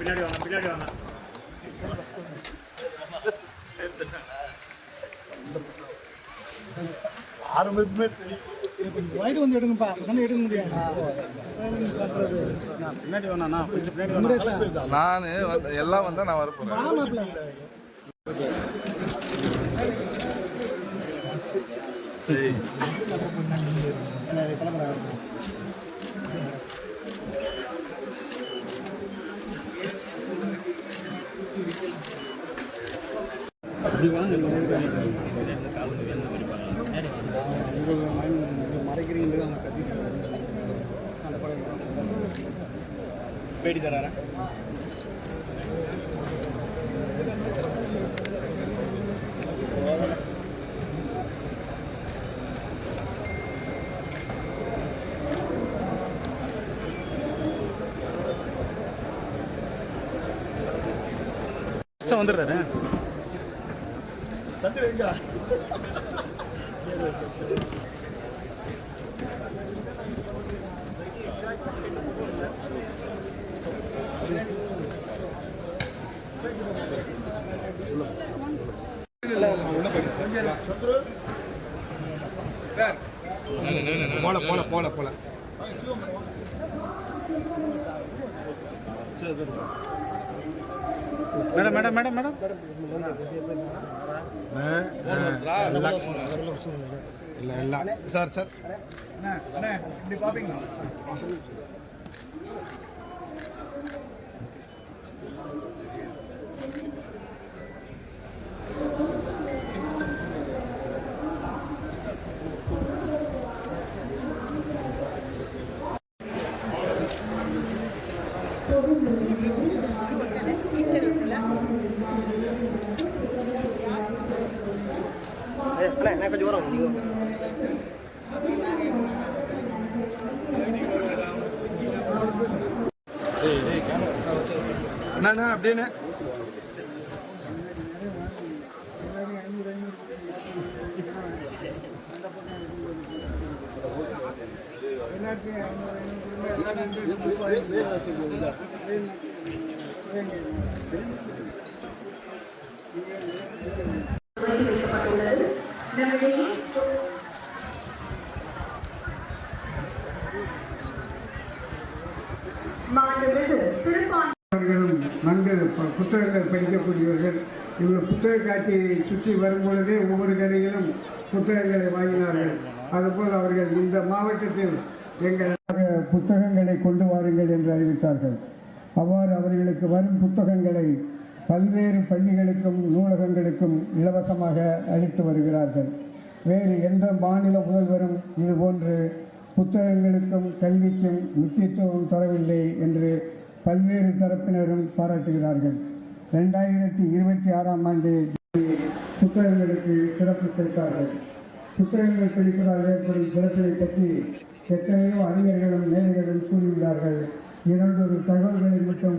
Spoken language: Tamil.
பின்னாடி வாங்க ஆரம்பமே வாங்கிட்டு வந்து எடுங்கப்பா, அதனால எடுக்க முடியாது. பின்னாடி வேணா நான் எல்லாம் வந்தா நான் வரப்போறேன். பேடி தராரா வந்துடுறாரு சந்திரங்க போல போல போல போல மேடம் மேடம் மேடம் மேடம் இல்ல இல்ல சார் சார் இப்படி பாப்பீங்க கொஞ்சம் வரும் நீங்க அப்படின்னு நன்கு புத்தகங்கள் படிக்கக்கூடியவர்கள். இவங்க புத்தக காட்சியை சுற்றி வரும் பொழுதே ஒவ்வொரு கடையிலும் புத்தகங்களை வாங்கினார்கள். அதுபோல் அவர்கள் இந்த மாவட்டத்தில் எங்கள் புத்தகங்களை கொண்டு வாருங்கள் என்று அறிவித்தார்கள். அவ்வாறு அவர்களுக்கு வரும் புத்தகங்களை பல்வேறு பள்ளிகளுக்கும் நூலகங்களுக்கும் இலவசமாக அளித்து வருகிறார்கள். வேறு எந்த மாநில முதல்வரும் இதுபோன்று புத்தகங்களுக்கும் கல்விக்கும் முக்கியத்துவம் தரவில்லை என்று பல்வேறு தரப்பினரும் பாராட்டுகிறார்கள். 2026ஆம் ஆண்டு புத்தகங்களுக்கு சிறப்பு சேர்த்தார்கள். புத்தகங்கள் படிப்பதால் ஏற்படும் சிறப்பினை பற்றி எத்தனையோ அறிஞர்களும் மேதைகளும் கூறியுள்ளார்கள். இரண்டொரு தகவல்களை மட்டும்